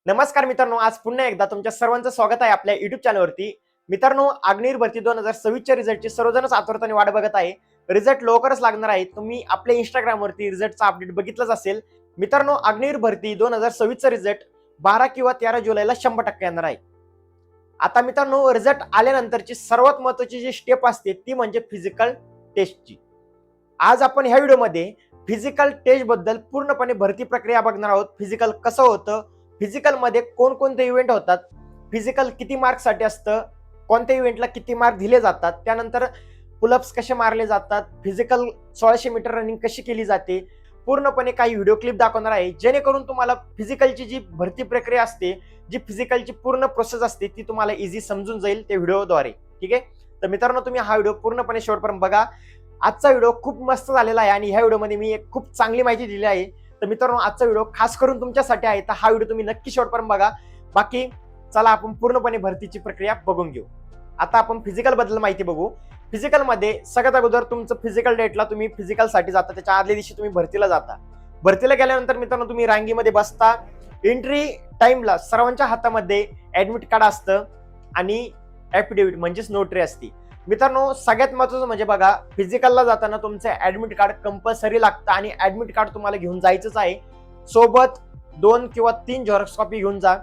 नमस्कार मित्रांनो, आज पुन्हा एकदा तुमच्या सर्वांचं स्वागत आहे आपल्या युट्यूब चॅनलवरती. मित्रांनो, अग्निवीर भरती 2026च्या रिझल्टची सर्वजणच आतुरतेने वाट बघत आहे. रिझल्ट लवकरच लागणार आहे. तुम्ही आपल्या इंस्टाग्राम वरती रिझल्टचा अपडेट बघितलंच असेल. मित्रांनो, अग्निवीर भरती 2026चा रिझल्ट 12 किंवा 13 जुलैला 100% येणार आहे. आता मित्रांनो, रिझल्ट आल्यानंतरची सर्वात महत्त्वाची जी स्टेप असते ती म्हणजे फिजिकल टेस्टची. आज आपण ह्या व्हिडिओमध्ये फिजिकल टेस्ट बद्दल पूर्णपणे भरती प्रक्रिया बघणार आहोत. फिजिकल कसं होतं, फिजिकल मध्ये कोणकोणते इव्हेंट होतात, फिजिकल किती मार्क साठी असतं, कोणत्या इव्हेंटला किती मार्क दिले जातात, त्यानंतर पुलअप्स कसे मारले जातात, फिजिकल 1600 मीटर रनिंग कशी केली जाते, पूर्णपणे काही व्हिडिओ क्लिप दाखवणार आहे जेणेकरून तुम्हाला फिजिकलची जी भरती प्रक्रिया असते, जी फिजिकलची पूर्ण प्रोसेस असते ती तुम्हाला इझी समजून जाईल त्या व्हिडिओद्वारे. ठीक आहे, तर मित्रांनो, तुम्ही हा व्हिडिओ पूर्णपणे शेवटपर्यंत बघा. आजचा व्हिडिओ खूप मस्त झालेला आहे आणि ह्या व्हिडिओमध्ये मी एक खूप चांगली माहिती दिली आहे. तर मित्रांनो, आजचा व्हिडिओ खास करून तुमच्यासाठी आहे, तर हा व्हिडिओ तुम्ही नक्की शेवटपर्यंत बघा. बाकी चला आपण पूर्णपणे भरतीची प्रक्रिया बघून घेऊ. आता आपण फिजिकल बद्दल माहिती बघू. फिजिकल मध्ये सगळ्यात अगोदर तुमचं फिजिकल डेटला तुम्ही फिजिकल साठी जाता, त्याच्या आदल्या दिवशी तुम्ही भरतीला जाता. भरतीला गेल्यानंतर मित्रांनो तुम्ही रांगीमध्ये बसता. एंट्री टाइमला सर्वांच्या हातामध्ये ऍडमिट कार्ड असतं आणि ऍफिडेव्हिट म्हणजेच नोटरी असते. मित्रांनो, सगळ्यात महत्त्वाचं म्हणजे बघा, फिजिकलला जाताना तुमचं ऍडमिट कार्ड कंपल्सरी लागतं आणि ऍडमिट कार्ड तुम्हाला घेऊन जायचंच आहे. सोबत 2 किंवा 3 झेरॉक्स कॉपी घेऊन जा.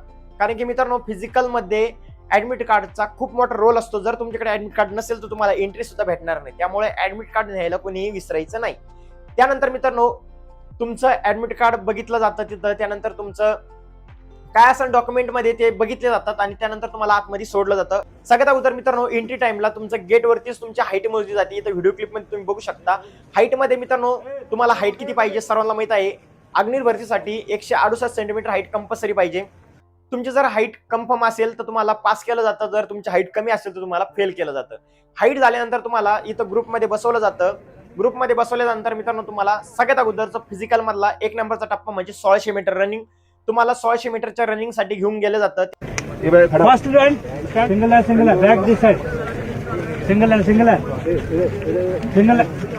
कारण की मित्रांनो, फिजिकल मध्ये ऍडमिट कार्डचा खूप मोठा रोल असतो. जर तुमच्याकडे ऍडमिट कार्ड नसेल तर तुम्हाला एंट्री सुद्धा भेटणार नाही. त्यामुळे ऍडमिट कार्ड न्यायला कोणीही विसरायचं नाही. त्यानंतर मित्रांनो, तुमचं ऍडमिट कार्ड बघितलं जातं तिथं. त्यानंतर तुमचं काय असेल डॉक्युमेंटमध्ये ते बघितले जातात आणि त्यानंतर तुम्हाला आतमध्ये सोडलं जातं. सगळ्यात अगोदर मित्रांनो, एंट्री टाइमला तुमचं गेट वरतीच तुमची हाईट मोजली जाते. इथं व्हिडिओ क्लिप मध्ये तुम्ही बघू शकता. हाईट मध्ये मित्रांनो तुम्हाला हाईट किती पाहिजे सर्वांना माहित आहे. अग्निवीर भरतीसाठी 168 सेंटीमीटर हाईट कंपल्सरी पाहिजे. तुमची जर हाईट कन्फर्म असेल तर तुम्हाला पास केलं जातं. जर तुमची हाईट कमी असेल तर तुम्हाला फेल केलं जातं. हाईट झाल्यानंतर तुम्हाला इथं ग्रुपमध्ये बसवलं जातं. ग्रुपमध्ये बसवल्यानंतर मित्रांनो तुम्हाला सगळ्यात अगोदरचा फिजिकल मधला 1 नंबरचा टप्पा म्हणजे 1600 मीटर रनिंग. तुम्हाला 1600 मीटरच्या रनिंग साठी घेऊन गेलं जातं. फर्स्ट रन सिंगल है बैक दिस साइड सिंगल है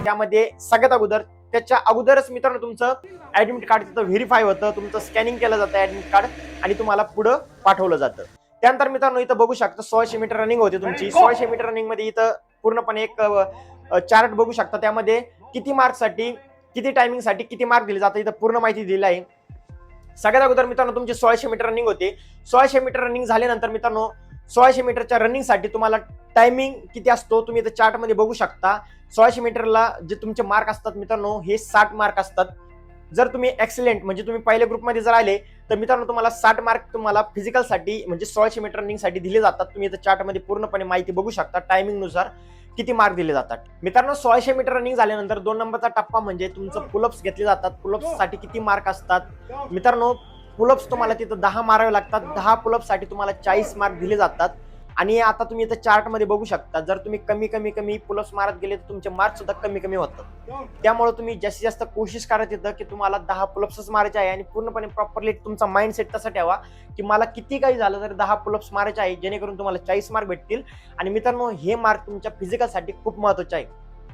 त्यामध्ये सगळ्यात अगोदर त्याच्या अगोदरच मित्रांनो तुमचं ऍडमिट कार्ड तिथं व्हेरीफाय होतं. तुमचं स्कॅनिंग केलं जातं ऍडमिट कार्ड आणि तुम्हाला पुढं पाठवलं जातं. त्यानंतर मित्रांनो इथं बघू शकता 1600 मीटर रनिंग होते तुमची. 1600 मीटर रनिंग मध्ये इथं पूर्णपणे एक चार्ट बघू शकता. त्यामध्ये किती मार्क साठी, किती टायमिंग साठी किती मार्क दिले जातात इथं पूर्ण माहिती दिली आहे. सगळ्यात अगोदर मित्रांनो तुमची 1600 मीटर रनिंग होते. 1600 मीटर रनिंग झाल्यानंतर मित्रांनो 1600 मीटरच्या रनिंग साठी तुम्हाला टायमिंग किती असतो तुम्ही इथं चार्ट मध्ये बघू शकता. 1600 मीटरला जे तुमचे मार्क असतात मित्रांनो हे 60 मार्क असतात. जर तुम्ही एक्सलेंट म्हणजे तुम्ही पहिल्या ग्रुपमध्ये जर आले तर मित्रांनो तुम्हाला 60 मार्क तुम्हाला फिजिकल साठी म्हणजे 1600 मीटर रनिंग साठी दिले जातात. तुम्ही इथं चार्ट मध्ये पूर्णपणे माहिती बघू शकता टायमिंग नुसार किती मार्क दिले जातात. मित्रांनो 1600 मीटर रनिंग झाल्यानंतर 2 नंबरचा टप्पा म्हणजे तुमचं पुलअप्स घेतले जातात. पुलअप्स साठी किती मार्क असतात मित्रांनो, पुलअप्स तुम्हाला तिथं 10 मारावे लागतात. 10 पुलअप्स साठी तुम्हाला 40 मार्क दिले जातात. आणि आता तुम्ही इथं चार्ट मध्ये बघू शकता, जर तुम्ही कमी पुलअप्स मारत गेले तर तुमचे मार्क सुद्धा कमी होतात. त्यामुळे तुम्ही जास्तीत जास्त कोशिश करत येतं की तुम्हाला 10 पुलअप्सच मारायचे आहे आणि पूर्णपणे प्रॉपरली तुमचा माइंडसेट तसा ठेवा की मला किती काही झालं तर 10 पुलअप्स मारायचे आहे, जेणेकरून तुम्हाला 40 मार्क भेटतील. आणि मित्रांनो हे मार्क तुमच्या फिजिकल साठी खूप महत्वाचे आहे.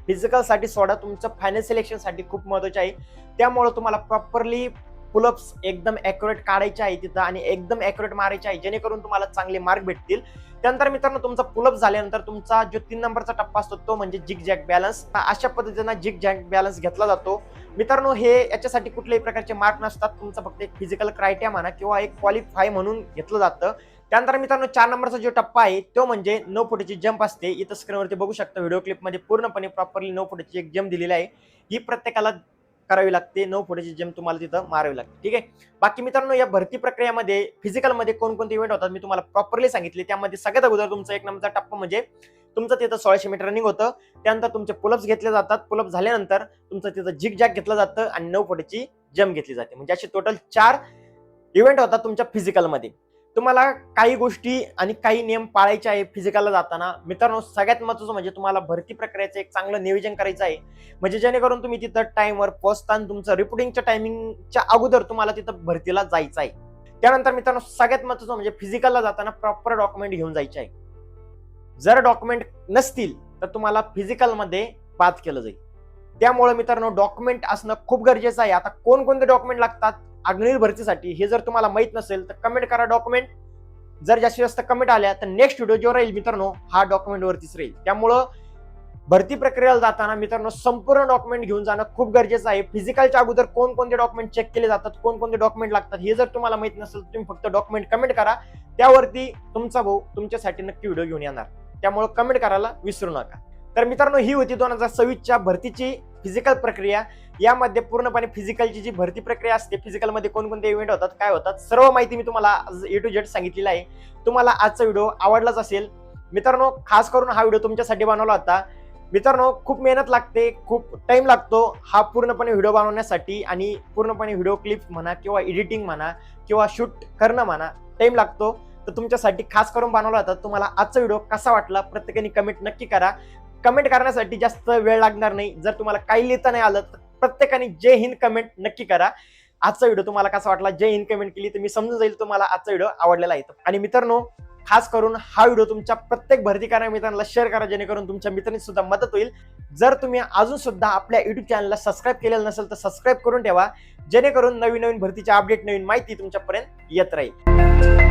फिजिकल साठी सोडा, तुमचं फायनल सिलेक्शन साठी खूप महत्वाचे आहे. त्यामुळे तुम्हाला प्रॉपरली पुलअप्स एकदम ॲक्युरेट काढायचे आहे तिथं आणि एकदम ॲक्युरेट मारायचे आहे, जेणेकरून तुम्हाला चांगले मार्क भेटतील. त्यानंतर मित्रांनो तुमचा पुलअप झाल्यानंतर तुमचा जो 3 नंबरचा टप्पा असतो तो म्हणजे जिग जॅग बॅलन्स. अशा पद्धतीने जिग जॅग बॅलन्स घेतला जातो. मित्रांनो हे याच्यासाठी कुठल्याही प्रकारचे मार्क नसतात. तुमचा फक्त एक फिजिकल क्रायटेरिया म्हणा किंवा एक क्वालिफाय म्हणून घेतलं जातं. त्यानंतर मित्रांनो 4 नंबरचा जो टप्पा आहे तो म्हणजे 9 फुटाची जंप असते. इथं स्क्रीनवरती बघू शकता व्हिडिओ क्लिप मध्ये पूर्णपणे प्रॉपरली 9 फुटाची एक जंप दिलेली आहे. ही प्रत्येकाला करावी लागते. 9 फुटाची जंप तुम्हाला तिथं मारावी लागते. ठीक आहे, बाकी मित्रांनो या भरती प्रक्रियेमध्ये फिजिकल मध्ये कोणकोणते इव्हेंट होतात मी तुम्हाला प्रॉपरली सांगितले. त्यामध्ये सगळ्यात अगोदर तुमचा 1 नंबरचा टप्पा म्हणजे तुमचं तिथं 1600 मीटर रनिंग होतं. त्यानंतर तुमचे पुलअप्स घेतले जातात. पुलअप झाल्यानंतर तुमचं तिथं जिग जॅग घेतलं जातं आणि 9 फुटाची जंप घेतली जाते. म्हणजे असे टोटल 4 इव्हेंट होतात तुमच्या फिजिकल मध्ये. तुम्हाला काही गोष्टी आणि काही नियम पाळायचे आहे फिजिकलला जाताना. मित्रांनो सगळ्यात महत्त्वाचं म्हणजे तुम्हाला भरती प्रक्रियेचं एक चांगलं नियोजन करायचं आहे, म्हणजे जेणेकरून तुम्ही तिथं टाइमवर पोहोचता आणि तुमचं रिपोर्टिंगच्या टायमिंगच्या अगोदर तुम्हाला तिथं भरतीला जायचं आहे. त्यानंतर मित्रांनो सगळ्यात महत्त्वाचं म्हणजे फिजिकलला जाताना प्रॉपर डॉक्युमेंट घेऊन जायचे आहे. जर डॉक्युमेंट नसतील तर तुम्हाला फिजिकल मध्ये बाद केलं जाईल. त्यामुळे मित्रांनो डॉक्युमेंट असणं खूप गरजेचं आहे. आता कोणकोणते डॉक्युमेंट लागतात अग्निवीर भरतीसाठी हे जर तुम्हाला माहित नसेल तर कमेंट करा डॉक्युमेंट. जर जास्तीत जास्त कमेंट आल्या तर नेक्स्ट व्हिडिओ जो राहील मित्रांनो हा डॉक्युमेंट वरतीच राहील. त्यामुळं भरती प्रक्रियेला जाताना मित्रांनो संपूर्ण डॉक्युमेंट घेऊन जाणं खूप गरजेचं आहे. फिजिकलच्या अगोदर कोणकोणते डॉक्युमेंट चेक केले जातात, कोणकोणते डॉक्युमेंट लागतात हे जर तुम्हाला माहित नसेल तर तुम्ही फक्त डॉक्युमेंट कमेंट करा. त्यावरती तुमचा भाऊ तुमच्यासाठी नक्की व्हिडिओ घेऊन येणार. त्यामुळे कमेंट करायला विसरू नका. तर मित्रांनो ही होती 2026च्या भरतीची फिजिकल प्रक्रिया. यामध्ये पूर्णपणे फिजिकलची जी भरती प्रक्रिया असते, फिजिकलमध्ये कोणकोणते इव्हेंट होतात, काय होतात, सर्व माहिती मी तुम्हाला A to Z सांगितलेली आहे. तुम्हाला आजचा व्हिडिओ आवडलाच असेल. मित्रांनो खास करून हा व्हिडिओ तुमच्यासाठी बनवला होता. मित्रांनो खूप मेहनत लागते, खूप टाइम लागतो हा पूर्णपणे व्हिडिओ बनवण्यासाठी आणि पूर्णपणे व्हिडिओ क्लिप म्हणा किंवा एडिटिंग म्हणा किंवा शूट करणं म्हणा टाइम लागतो. तर तुमच्यासाठी खास करून बनवला होता. तुम्हाला आजचा व्हिडिओ कसा वाटला प्रत्येकाने कमेंट नक्की करा. कमेंट करण्यासाठी जास्त वेळ लागणार नाही. जर तुम्हाला काही लिहिता नाही आलं तर प्रत्येकाने जय हिंद कमेंट नक्की करा. आजचा व्हिडिओ तुम्हाला कसा वाटला जय हिंद कमेंट केली तर मी समजून जाईल तुम्हाला आजचा व्हिडिओ आवडलेला आहे. आणि मित्रांनो खास करून हा व्हिडिओ तुमच्या प्रत्येक भरती करणाऱ्या मित्रांना शेअर करा जेणेकरून तुमच्या मित्रांनी सुद्धा मदत होईल. जर तुम्ही अजून सुद्धा आपल्या युट्यूब चॅनलला सबस्क्राईब केलेलं नसेल तर सबस्क्राईब करून ठेवा जेणेकरून नवीन नवीन भरतीच्या अपडेट, नवीन माहिती तुमच्यापर्यंत येत राहील.